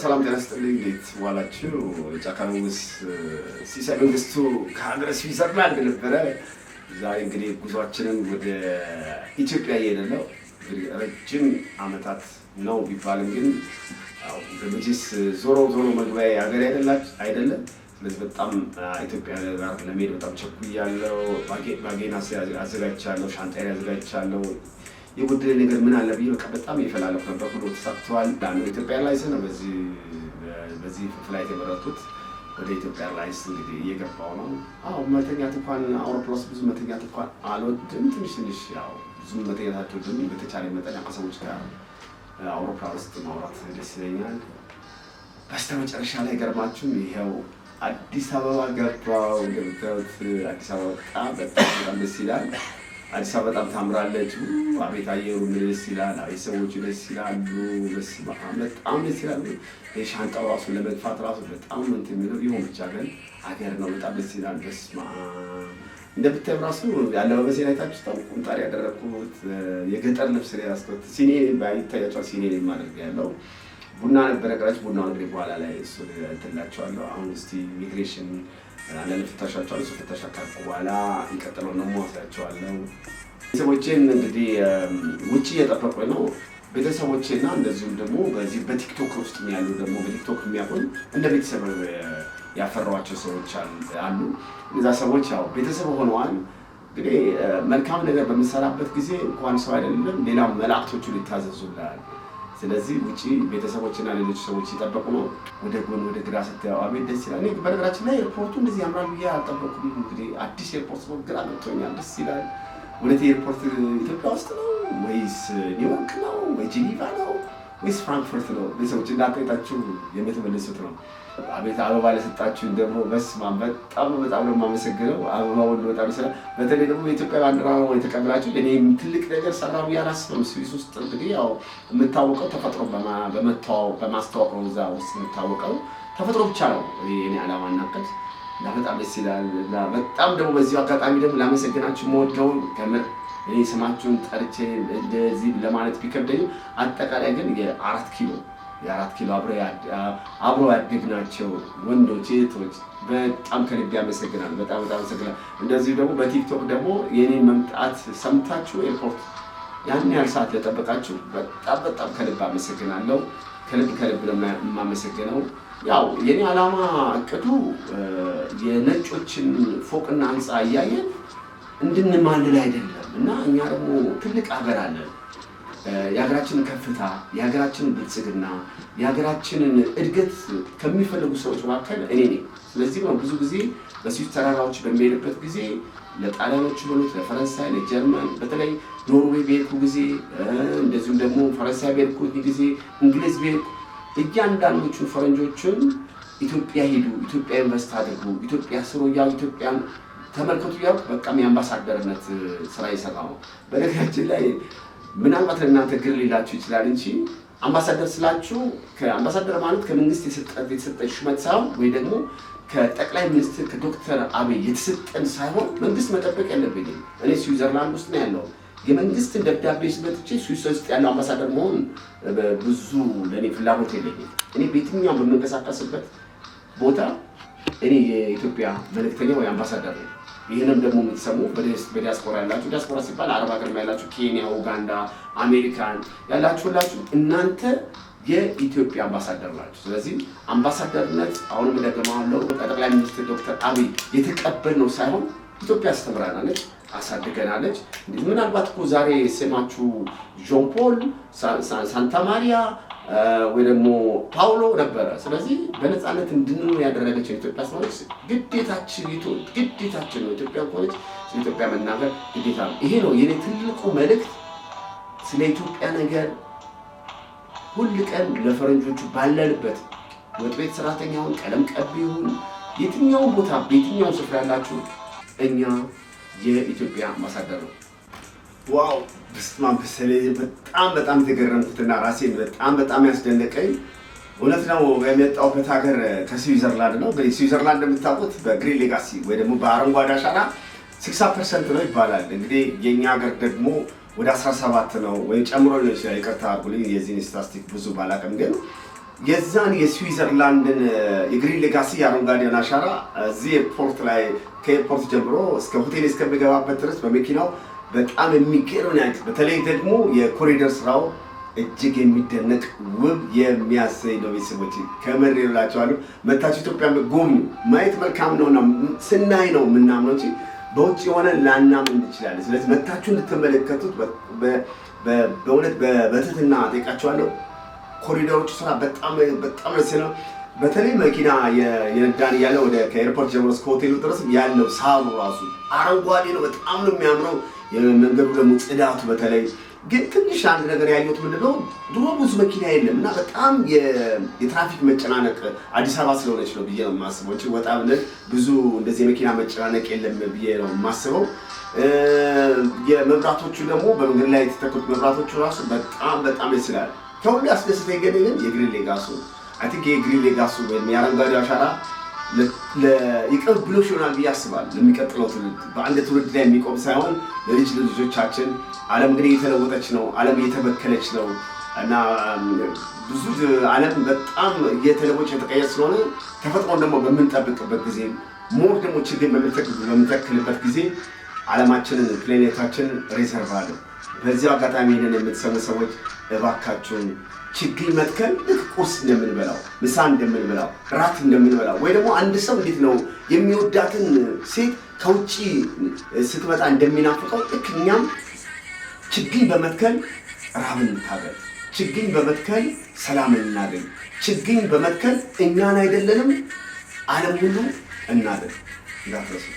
ሰላም ጤና ይስጥልኝ። እንዴት ዋላችሁ? ጫካ ንጉስ ሲሳይ መንግስቱ ከሀገረ ስዊዘርላንድ ነበረ። ዛሬ እንግዲህ ጉዟችንን ወደ ኢትዮጵያ እየሄድን ነው። እንግዲህ ረጅም ዓመታት ነው ቢባልም ግን በመቼስ ዞሮ መግቢያ ሀገር አይደለም። ስለዚህ በጣም ኢትዮጵያ ጋር ለመሄድ በጣም ቸኩያለሁ። ባጌን አዘጋጅቻለሁ፣ ሻንጣዬን አዘጋጅቻለሁ። የጉዳይ ነገር ምን አለ ብዬ በጣም እየፈላለኩ ነበር። ሁሉ ተሳክቷል። ኢትዮጵያ ኤርላይንስ ነው በዚህ ፍላይት የመረጥኩት። ወደ ኢትዮጵያ ኤርላይንስ እንግዲህ እየገባው ነው። መተኛት እንኳን አውሮፕላን ብዙ መተኛት እንኳን አልወድም። ትንሽ ያው ብዙ መተኛት አልወድም። በተቻለ መጠን ከሰዎች ጋር አውሮፕላን ውስጥ ማውራት ደስ ይለኛል። በስተመጨረሻ ላይ ገርማችሁም ይሄው አዲስ አበባ ገባው። እንደምታዩት አዲስ አበባ በጣም ደስ ይላል። አዲስ አበባ በጣም ታምራለች። አቤት አየሩ ደስ ይላል። አቤት ሰዎቹ ደስ ይላሉ። በጣም ደስ ይላሉ። ሻንጣው ራሱ ለመግፋት ራሱ በጣም እንትን የሚለው ይሁን ብቻ ግን አገር ነው። በጣም ደስ ይላል። በስመ አብ እንደምታዩ ራሱ ያለባበሴን አይታችሁ ቁምጣሪ ያደረኩት የገጠር ልብስ ላይ ያስኩት ሲኔ ባይታያችኋል። ሲኔ ላይ ማድረግ ያለው ቡና ነበረ ቀረች። ቡናው እንግዲህ በኋላ ላይ እሱ እንትላችኋለሁ። አሁን እስቲ ኢሚግሬሽን አንዳንድ ፍተሻቸዋለሁ። እሱ ፍተሻ ካልኩ በኋላ ይቀጥለው ነው ወስዳቸዋለሁ። ቤተሰቦቼን እንግዲህ ውጭ እየጠበቁኝ ነው። ቤተሰቦቼና እንደዚሁም ደግሞ በዚህ በቲክቶክ ውስጥ ያሉ ደግሞ በቲክቶክ የሚያውቁኝ እንደ ቤተሰብ ያፈራኋቸው ሰዎች አሉ። እነዛ ሰዎች ያው ቤተሰብ ሆነዋል። እንግዲህ መልካም ነገር በምሰራበት ጊዜ እንኳን ሰው አይደለም ሌላው መላእክቶቹ ሊታዘዙልሃል። ስለዚህ ውጪ ቤተሰቦችና ሌሎች ሰዎች ይጠበቁ ነው። ወደ ጎን ወደ ግራ ስትያው አቤት ደስ ይላል። እኔ በነገራችን ላይ ኤርፖርቱ እንደዚህ ያምራል ብዬ አልጠበኩም። እንግዲህ አዲስ ኤርፖርት ነው፣ ግራ ገብቶኛል። ደስ ይላል። ወደ ኤርፖርት ኢትዮጵያ ውስጥ ነው ወይስ ኒውዮርክ ነው ወይ ጄኔቫ ነው ወይስ ፍራንክፈርት ነው? ቤተሰቦች እንዳቆይታችሁ የምትመልሱት ነው። አቤት አበባ ለሰጣችሁኝ ደግሞ በስመ አብ በጣም ነው የማመሰግነው። አበባውን በጣም ይሰራል። በተለይ ደግሞ የኢትዮጵያ ባንዲራ ነው የተቀበላችሁ። እኔ ትልቅ ነገር ሰራሁ ብዬ አላስብም። ስዊስ ውስጥ እንግዲህ ያው የምታወቀው ተፈጥሮ በማስተዋወቅ ነው። እዛ ውስጥ የምታወቀው ተፈጥሮ ብቻ ነው። እኔ ዓላማ እናቀድ እና በጣም ደስ ይላል። እና በጣም ደግሞ በዚሁ አጋጣሚ ደግሞ ላመሰግናችሁ የምወደውን ከምር እኔ ስማችሁን ጠርቼ እንደዚህ ለማለት ቢከብደኝም አጠቃላይ ግን የአራት ኪሎ አብሮ ያደግናቸው ወንዶች እህቶች በጣም ከልብ ያመሰግናል። በጣም አመሰግናለሁ። እንደዚሁ ደግሞ በቲክቶክ ደግሞ የኔን መምጣት ሰምታችሁ ኤርፖርት ያን ያህል ሰዓት ለጠበቃችሁ በጣም ከልብ አመሰግናለሁ። ከልብ የማመሰግነው ያው የኔ ዓላማ እቅዱ የነጮችን ፎቅና ህንፃ እያየን እንድንማልል አይደለም እና እኛ ደግሞ ትልቅ ሀገር አለን። የሀገራችንን ከፍታ፣ የሀገራችንን ብልጽግና፣ የሀገራችንን እድገት ከሚፈልጉ ሰዎች መካከል እኔ ነኝ። ስለዚህ ነው ብዙ ጊዜ በስዊስ ተራራዎች በሚሄድበት ጊዜ ለጣሊያኖች በሉት፣ ለፈረንሳይ፣ ለጀርመን በተለይ ኖርዌይ በሄድኩ ጊዜ እንደዚሁም ደግሞ ፈረንሳይ በሄድኩ ጊዜ እንግሊዝ በሄድኩ እያንዳንዶቹን ፈረንጆችን ኢትዮጵያ ሄዱ፣ ኢትዮጵያ ኢንቨስት አድርጉ፣ ኢትዮጵያ ስሩ እያሉ ኢትዮጵያን ተመልከቱ እያሉ በቃም የአምባሳደርነት ስራ የሰራው ነው። በነገራችን ላይ ምናልባት ለእናንተ ግር ሊላችሁ ይችላል እንጂ አምባሳደር ስላችሁ ከአምባሳደር ማለት ከመንግስት የተሰጠ ሹመት ሳይሆን ወይ ደግሞ ከጠቅላይ ሚኒስትር ከዶክተር አብይ የተሰጠን ሳይሆን መንግስት መጠበቅ ያለብኝ እኔ ስዊዘርላንድ ውስጥ ነው ያለው የመንግስትን ደብዳቤ ስመጥቼ ስዊስ ውስጥ ያለው አምባሳደር መሆን ብዙ ለእኔ ፍላጎት የለኝም። እኔ በየትኛውም በምንቀሳቀስበት ቦታ እኔ የኢትዮጵያ መልእክተኛ ወይ አምባሳደር ነው። ይህንም ደግሞ የምትሰሙ በዲያስፖራ ያላችሁ፣ ዲያስፖራ ሲባል አረብ ሀገር ያላችሁ፣ ኬንያ፣ ኡጋንዳ፣ አሜሪካን ያላችሁ እናንተ የኢትዮጵያ አምባሳደር ናችሁ። ስለዚህ አምባሳደርነት አሁንም ደግማለሁ ጠቅላይ ሚኒስትር ዶክተር አብይ የተቀበልነው ሳይሆን ኢትዮጵያ አስተምራናለች፣ አሳድገናለች። ምናልባት እኮ ዛሬ ስማችሁ ጆን ፖል፣ ሳንታ ማሪያ ወይ ደግሞ ፓውሎ ነበረ። ስለዚህ በነፃነት እንድንኖር ያደረገችን ኢትዮጵያ ስለሆነች ግዴታችን ነው። ኢትዮጵያ ሆነች ስለ ኢትዮጵያ መናገር ግዴታ ነው። ይሄ ነው የኔ ትልቁ መልእክት። ስለ ኢትዮጵያ ነገር ሁል ቀን ለፈረንጆቹ ባለንበት ወጥ ቤት ሰራተኛውን ቀለም ቀቢውን የትኛውን ቦታ በየትኛውን ስፍራ ያላችሁ እኛ የኢትዮጵያ አምባሳደር ነው። ዋው በስማም በጣም ተገረምኩትና ራሴን በጣም ያስደነቀኝ እውነት ነው። የመጣሁበት ሀገር ከስዊዘርላንድ ነው። እንግዲህ ስዊዘርላንድ እንደምታውቁት በግሪን ሌጋሲ ወይ ደግሞ በአረንጓዴ አሻራ 60% ነው ይባላል። እንግዲህ የኛ ሀገር ደግሞ ወደ 17 ነው ወይ ጨምሮ ነው ይችላል። ይቅርታ አድርጉልኝ የዚህን ስታቲስቲክ ብዙ ባላውቅም ግን የዛን የስዊዘርላንድን የግሪን ሌጋሲ የአረንጓዴን አሻራ እዚህ ኤርፖርት ላይ ከኤርፖርት ጀምሮ እስከ ሆቴል እስከሚገባበት ድረስ በመኪናው በጣም የሚገርም ነው። በተለይ ደግሞ የኮሪደር ስራው እጅግ የሚደነቅ ውብ የሚያሰኝ ነው። ቤተሰቦች ከምር ይላቸዋለሁ። መታችሁ ኢትዮጵያ ጎብኙ። ማየት መልካም ነውና ስናይ ነው የምናምነው እንጂ በውጭ የሆነ ላናምን እንችላለን። ስለዚህ መታችሁ እንድትመለከቱት በእውነት በትህትና ጠይቃችኋለሁ። ኮሪደሮቹ ስራ በጣም ደስ ነው። በተለይ መኪና የነዳን ያለ ወደ ከኤርፖርት ጀምሮ እስከ ሆቴሉ ድረስ ያለው ሳሩ ራሱ አረንጓዴ ነው። በጣም ነው የሚያምረው። የመንገዱ ደግሞ ጽዳቱ በተለይ ግን ትንሽ አንድ ነገር ያየሁት ምንድነው ድሮ ብዙ መኪና የለም እና በጣም የትራፊክ መጨናነቅ አዲስ አበባ ስለሆነች ነው ብዬ ነው የማስበው እንጂ ወጣ ብለን ብዙ እንደዚህ የመኪና መጨናነቅ የለም ብዬ ነው የማስበው። የመብራቶቹ ደግሞ በመንገድ ላይ የተተከሉት መብራቶቹ ራሱ በጣም ደስ ይላል። ከሁሉ ያስደስተኝ ግን የግሪን ሌጋሱ አይ ቲንክ የግሪን ሌጋሱ ወይም የአረንጓዴ አሻራ ለይቀብሎሽ ይሆናል ብዬ አስባለሁ። ለሚቀጥለው ትውልድ በአንድ ትውልድ ላይ የሚቆም ሳይሆን ለልጅ ልጆቻችን። ዓለም እንግዲህ እየተለወጠች ነው። ዓለም እየተበከለች ነው እና ብዙ ዓለም በጣም እየተለወጠች የተቀየረ ስለሆነ ተፈጥሮን ደግሞ በምንጠብቅበት ጊዜ ሞር ደግሞ ችግኝ በምንተክልበት ጊዜ ዓለማችንን ፕላኔታችንን ሪዘርቭ አለው። በዚህ አጋጣሚ ይሄንን የምትሰሙ ሰዎች እባካችሁን ችግኝ መትከል ልክ ቁርስ እንደምንበላው፣ ምሳ እንደምንበላው፣ ራት እንደምንበላው ወይ ደግሞ አንድ ሰው እንዴት ነው የሚወዳትን ሴት ከውጪ ስትመጣ እንደሚናፍቀው ልክ እኛም ችግኝ በመትከል ራብን እንታገል፣ ችግኝ በመትከል ሰላምን እናገኝ፣ ችግኝ በመትከል እኛን አይደለንም ዓለም ሁሉ እናገኝ። እንዳትረሱ።